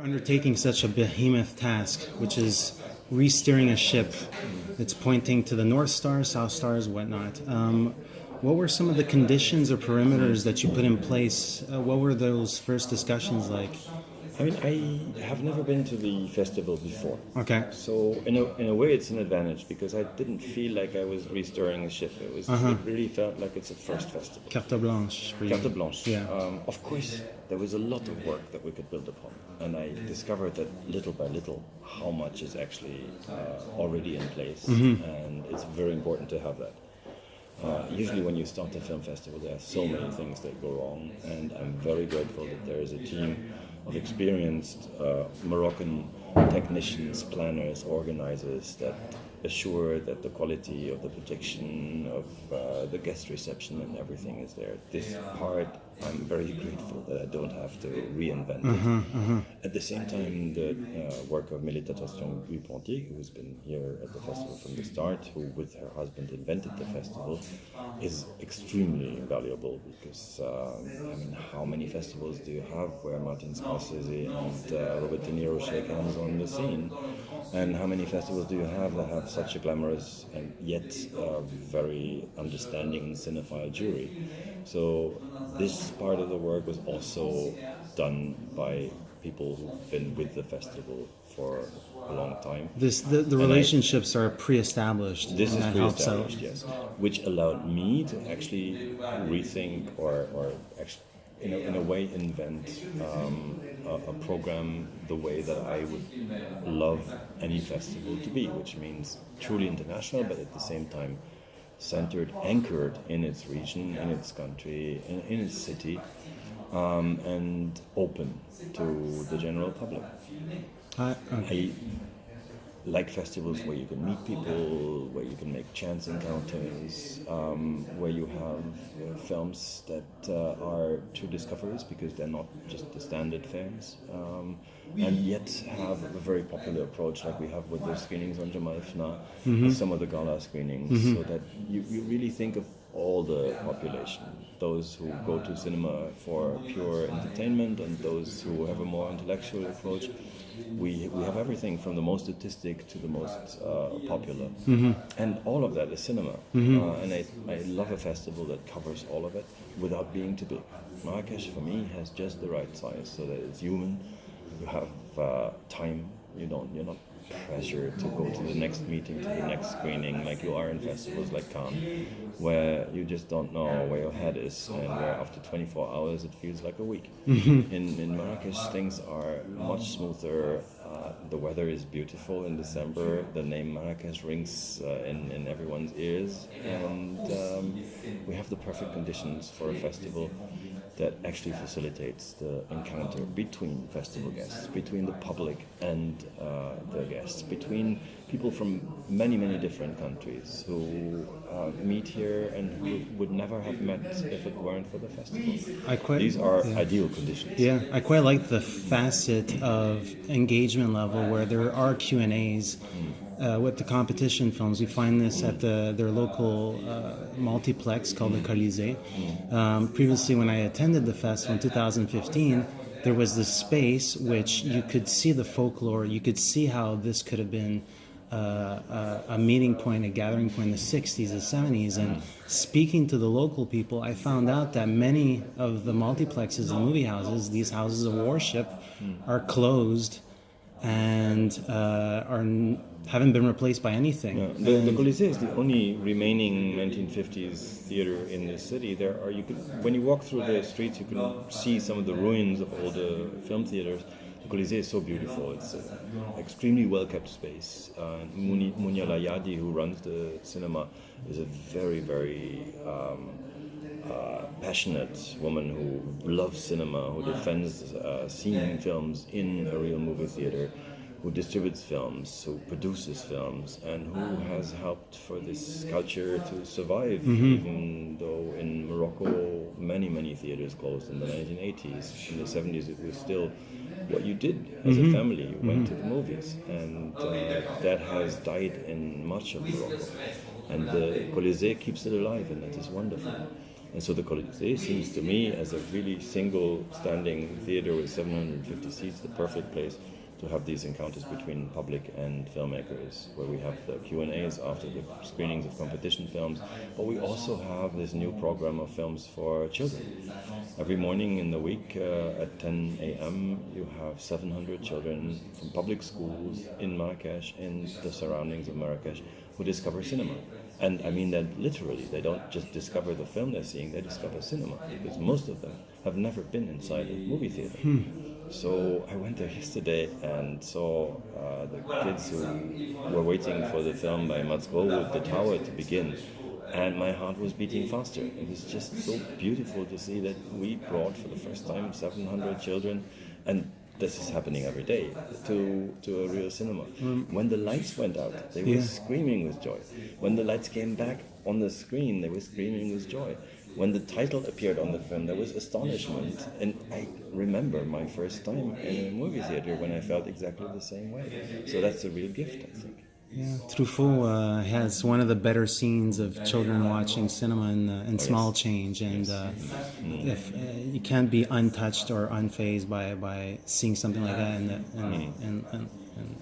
undertaking such a behemoth task, which is re-steering a ship. It's pointing to the North Star, South Stars, whatnot. What were some of the conditions or perimeters that you put in place? What were those first discussions like? I mean, I have never been to the festival before. Okay. So in a way, it's an advantage because I didn't feel like I was restoring a ship. It really felt like it's a first festival. Carte blanche for you. Carte blanche. Yeah. Of course, there was a lot of work that we could build upon, and I discovered that little by little how much is actually already in place, and it's very important to have that. Usually when you start a film festival, there are so many things that go wrong, and I'm very grateful that there is a team of experienced Moroccan technicians, planners, organizers that assure that the quality of the projection, of the guest reception and everything is there. This part, I'm very grateful that I don't have to reinvent it. At the same time, the work of Militation Guy-Ponty, who's been here at the festival from the start, who with her husband invented the festival, is extremely valuable because, I mean, how many festivals do you have where Martin Scorsese and Robert De Niro shake hands on the scene? And how many festivals do you have that have such a glamorous and yet very understanding and cinephile jury? So this part of the work was also done by people who've been with the festival for a long time. The relationships are pre-established. This is pre-established, helps yes, which allowed me to actually rethink or actually in a way invent a program the way that I would love any festival to be, which means truly international, but at the same time centered, anchored in its region, in its country, in its city, and open to the general public. I like festivals where you can meet people, where you can make chance encounters, where you have films that are true discoveries because they're not just the standard fairs, and yet have a very popular approach like we have with the screenings on Jamais, with some of the gala screenings, so that you really think of all the population, those who go to cinema for pure entertainment and those who have a more intellectual approach. We have everything from the most artistic to the most popular, and all of that is cinema. And I love a festival that covers all of it without being too big. Marrakech for me has just the right size so that it's human. You have time. You're not pressured to go to the next meeting, to the next screening, like you are in festivals like Cannes, where you just don't know where your head is, and where after 24 hours it feels like a week. In Marrakech, things are much smoother. The weather is beautiful in December. The name Marrakech rings in everyone's ears, and we have the perfect conditions for a festival that actually facilitates the encounter between festival guests, between the public and the guests, between people from many, many different countries who meet here and who would never have met if it weren't for the festival. These are ideal conditions. Yeah, I quite like the facet of engagement level where there are Q&As with the competition films. We find this at their local multiplex called the Colisée. Previously, when I attended the festival in 2015, there was this space which you could see the folklore, you could see how this could have been a meeting point, a gathering point in the 60s, the 70s, and speaking to the local people, I found out that many of the multiplexes and movie houses, these houses of worship, are closed and haven't been replaced by anything. Yeah. The Colisée is the only remaining 1950s theater in the city. When you walk through the streets, you can see some of the ruins of all the film theaters. The Colisée is so beautiful. It's an extremely well-kept space. Munia Layadi, who runs the cinema, is a very, very passionate woman who loves cinema, who defends seeing films in a real movie theater, who distributes films, who produces films, and who has helped for this culture to survive, even though in Morocco many, many theaters closed in the 1980s. In the 70s it was still what you did as a family. You went to the movies, and that has died in much of Morocco. And the Colisée keeps it alive, and that is wonderful. And so the Colisée seems to me, as a really single standing theater with 750 seats, the perfect place to have these encounters between public and filmmakers, where we have the Q&As after the screenings of competition films, but we also have this new program of films for children. Every morning in the week at 10 a.m. you have 700 children from public schools in Marrakech, in the surroundings of Marrakech, who discover cinema. And I mean that literally. They don't just discover the film they're seeing, they discover cinema, because most of them have never been inside a movie theater. So I went there yesterday and saw the kids who were waiting for the film by Mats Grove, The Tower, to begin. And my heart was beating faster. It was just so beautiful to see that we brought for the first time 700 children, and this is happening every day, to a real cinema. When the lights went out, they were screaming with joy. When the lights came back on the screen, they were screaming with joy. When the title appeared on the film, there was astonishment. And I remember my first time in a movie theater when I felt exactly the same way. So that's a real gift, I think. Yeah, Truffaut has one of the better scenes of children watching cinema in Small Change, and if you can't be untouched or unfazed by seeing something like that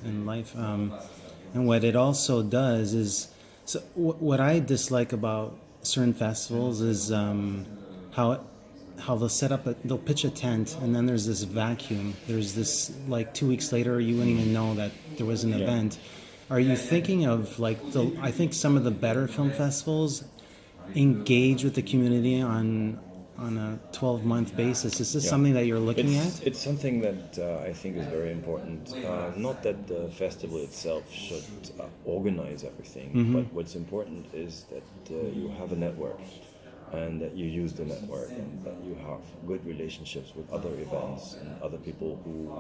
in life. And what it also does is, so what I dislike about certain festivals is how they'll set up they'll pitch a tent, and then there's this vacuum. There's this, like, 2 weeks later you wouldn't even know that there was an event. Are you thinking of, like, I think some of the better film festivals engage with the community on a 12-month basis? Is this something that you're looking at? It's something that I think is very important. Not that the festival itself should organize everything, but what's important is that you have a network, and that you use the network, and that you have good relationships with other events and other people who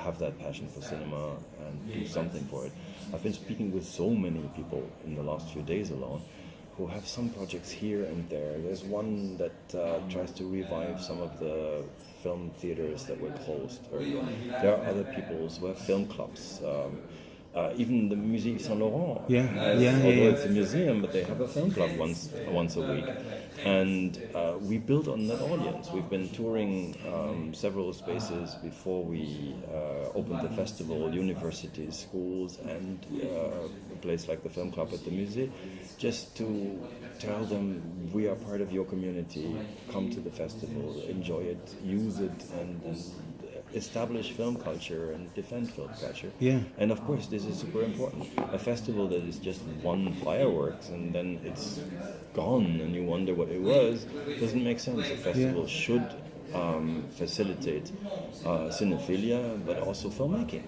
have that passion for cinema and do something for it. I've been speaking with so many people in the last few days alone who have some projects here and there. There's one that tries to revive some of the film theaters that were closed earlier. There are other people who have film clubs. Even the Musée Saint Laurent, although it's a museum, but they have a film club once a week. And we build on that audience. We've been touring several spaces before we opened the festival, universities, schools, and a place like the film club at the Musée, just to tell them we are part of your community, come to the festival, enjoy it, use it, and establish film culture and defend film culture. And of course this is super important. A festival that is just one fireworks and then it's gone and you wonder what it was doesn't make sense. A festival should facilitate cinephilia, but also filmmaking.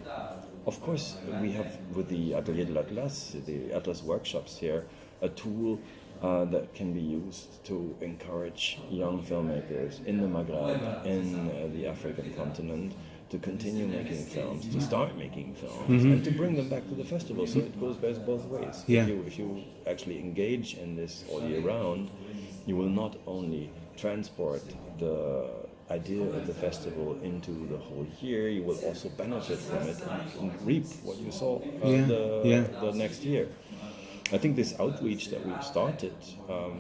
Of course we have, with the Atelier de l'Atlas, the Atlas workshops here, a tool that can be used to encourage young filmmakers in the Maghreb, in the African continent, to continue making films, to start making films, and to bring them back to the festival. So it goes both ways. If you actually engage in this all year round, you will not only transport the idea of the festival into the whole year, you will also benefit from it and reap what you saw the next year. I think this outreach that we started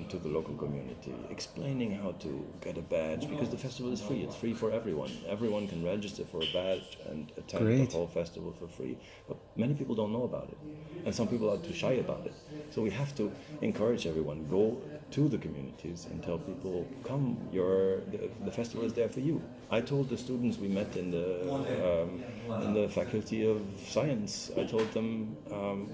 to the local community, explaining how to get a badge, because the festival is free. It's free for everyone. Everyone can register for a badge and attend the whole festival for free. But many people don't know about it. And some people are too shy about it. So we have to encourage everyone. Go to the communities and tell people, come, the festival is there for you. I told the students we met in the Faculty of Science, I told them,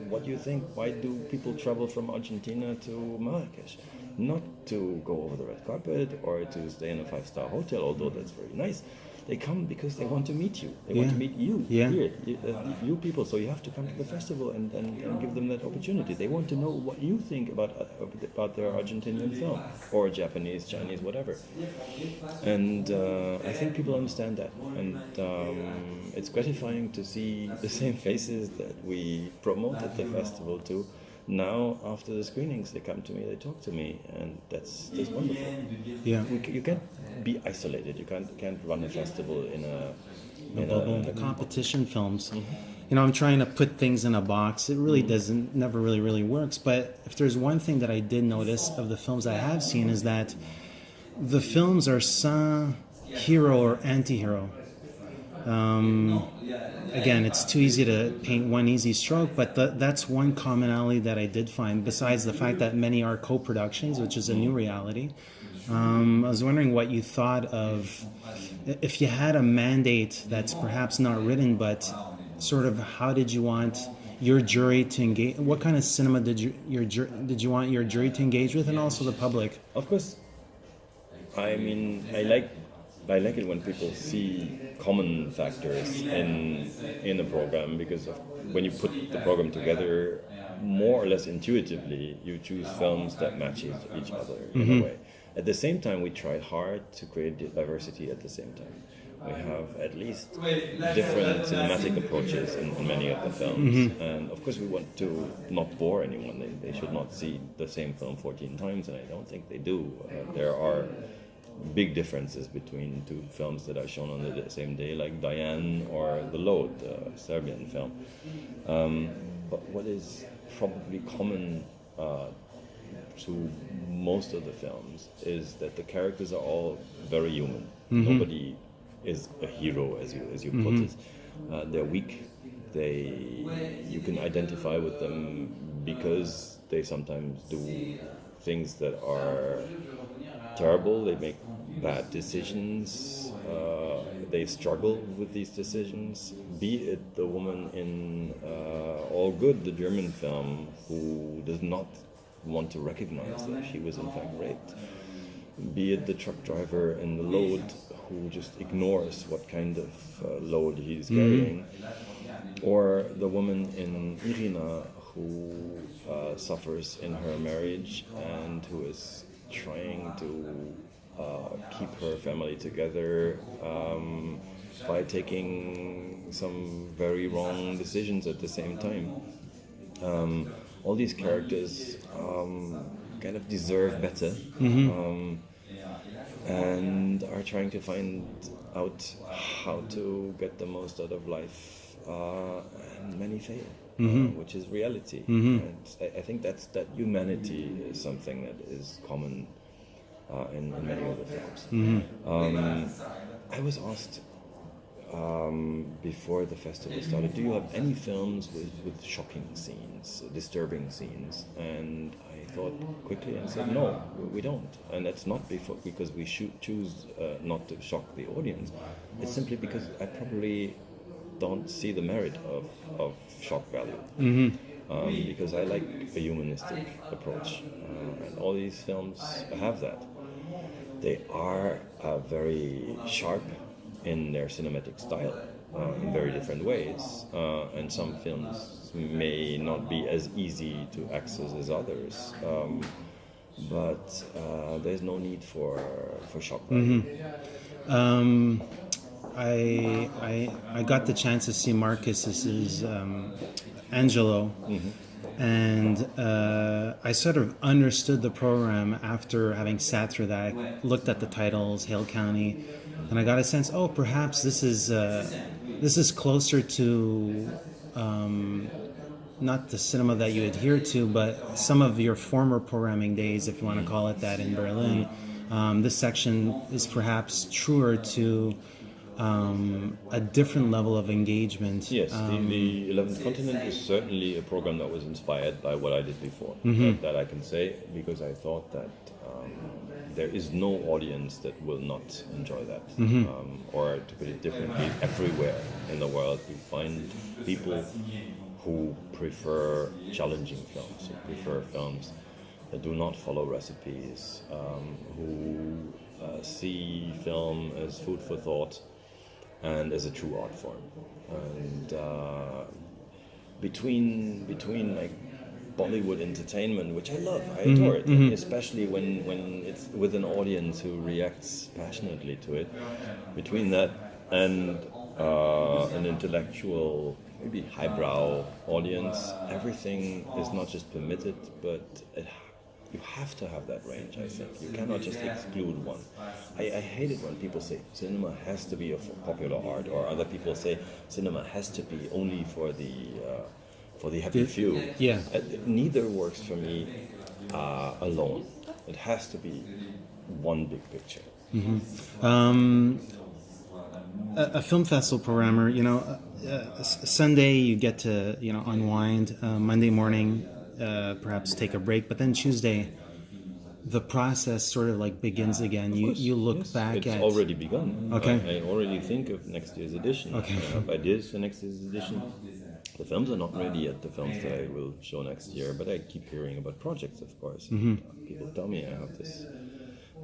what do you think? Why do people travel from Argentina to Marrakech? Not to go over the red carpet or to stay in a 5-star hotel, although that's very nice. They come because they want to meet you. They want to meet you here, you people. So you have to come to the festival and give them that opportunity. They want to know what you think about their Argentinian film or Japanese, Chinese, whatever. And I think people understand that. And it's gratifying to see the same faces that we promoted the festival to. Now, after the screenings, they come to me, they talk to me, and that's wonderful. You can't be isolated. You can't run a festival in a competition films. You know, I'm trying to put things in a box. It really never really works. But if there's one thing that I did notice of the films I have seen is that the films are sans hero or anti-hero. Again, it's too easy to paint one easy stroke, but that's one commonality that I did find, besides the fact that many are co-productions, which is a new reality. I was wondering what you thought of, if you had a mandate that's perhaps not written, but sort of how did you want your jury to engage? What kind of cinema did you want your jury to engage with, and also the public? Of course, I mean, I like it when people see common factors in a program, because when you put the program together, more or less intuitively, you choose films that match each other in a way. At the same time, we tried hard to create diversity at the same time. We have at least different cinematic approaches in many of the films. And of course we want to not bore anyone. They should not see the same film 14 times, and I don't think they do. There are big differences between two films that are shown on the same day, like Diane or The Load, a Serbian film. But what is probably common to most of the films is that the characters are all very human. Nobody is a hero, as you put it. They're weak. You can identify with them because they sometimes do things that are terrible. They make bad decisions. They struggle with these decisions. Be it the woman in All Good, the German film, who does not want to recognize that she was in fact raped. Be it the truck driver in The Load, who just ignores what kind of load he's carrying, or the woman in Irina, who suffers in her marriage and who is trying to keep her family together by taking some very wrong decisions at the same time. All these characters kind of deserve better. And are trying to find out how to get the most out of life, and many fail, which is reality. And I think that humanity is something that is common in many of the films. I was asked before the festival started, do you have any films with shocking scenes, disturbing scenes? And I thought quickly and said, no, we don't. And that's not because we choose not to shock the audience. It's simply because I probably don't see the merit of shock value. Because I like a humanistic approach. And all these films have that. They are very sharp in their cinematic style, in very different ways, and some films may not be as easy to access as others, but there's no need for shock value. I got the chance to see Marcus's Angelo, and I sort of understood the program after having sat through that. I looked at the titles, Hale County, and I got a sense, perhaps this is closer to not the cinema that you adhere to, but some of your former programming days, if you want to call it that, in Berlin. This section is perhaps truer to a different level of engagement. Yes, the 11th Continent is certainly a program that was inspired by what I did before. That I can say, because I thought that there is no audience that will not enjoy that. Or to put it differently, everywhere in the world you find people who prefer challenging films, who prefer films that do not follow recipes, who see film as food for thought and as a true art form. And between like Bollywood entertainment, which I love, I adore it, and especially when it's with an audience who reacts passionately to it. Between that and an intellectual, maybe highbrow audience, everything is not just permitted, but you have to have that range, I think. You cannot just exclude one. I hate it when people say cinema has to be a popular art, or other people say cinema has to be only for the happy few. Yeah. Neither works for me alone. It has to be one big picture. A film festival programmer, Sunday you get to unwind. Monday morning, perhaps take a break, but then Tuesday, the process sort of like begins again. You look back it's at. already begun. Okay. I already think of next year's edition. Okay. I have ideas for next year's edition. The films are not ready yet, the films that I will show next year, but I keep hearing about projects, of course. People tell me I have this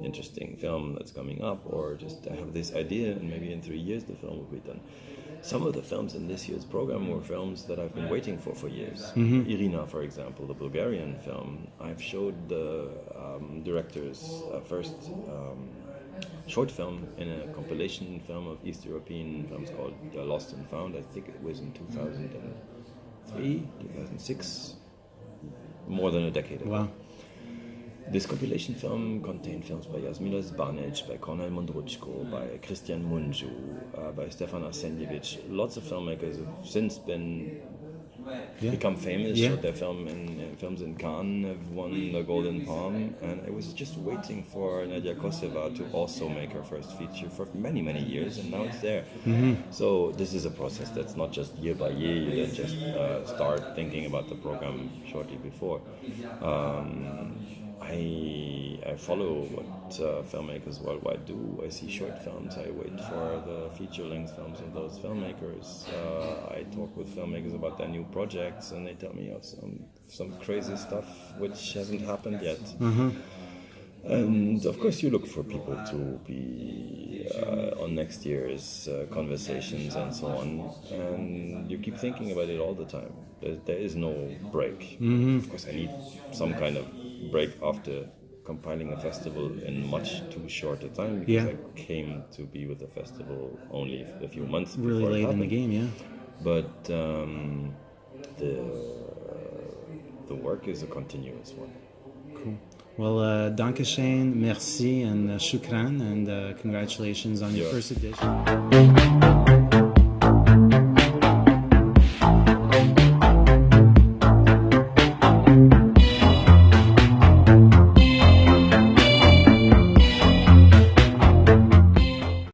interesting film that's coming up, or just I have this idea and maybe in 3 years the film will be done. Some of the films in this year's program were films that I've been waiting for years. Irina, for example, the Bulgarian film. I've showed the director's first short film in a compilation film of East European films called Lost and Found. I think it was in 2003, 2006, more than a decade ago. Wow. This compilation film contained films by Jasmila Zbanic, by Kornel Mundruczko, by Christian Munju, by Stefan Arsenjevich. Lots of filmmakers have since become famous, showed their films in Cannes, have won the Golden Palm, and I was just waiting for Nadia Koseva to also make her first feature for many, many years, and now it's there. So this is a process that's not just year by year, you don't just start thinking about the program shortly before. I follow what filmmakers worldwide do. I see short films. I wait for the feature-length films of those filmmakers. I talk with filmmakers about their new projects, and they tell me of some crazy stuff which hasn't happened yet. And of course, you look for people to be on next year's conversations and so on, and you keep thinking about it all the time. There is no break. Of course, I need some kind of break after compiling a festival in much too short a time, because I came to be with the festival only a few months before really late it happened. in the game, But the work is a continuous one. Cool. Well, danke schön, merci, and shukran, and congratulations on your first edition.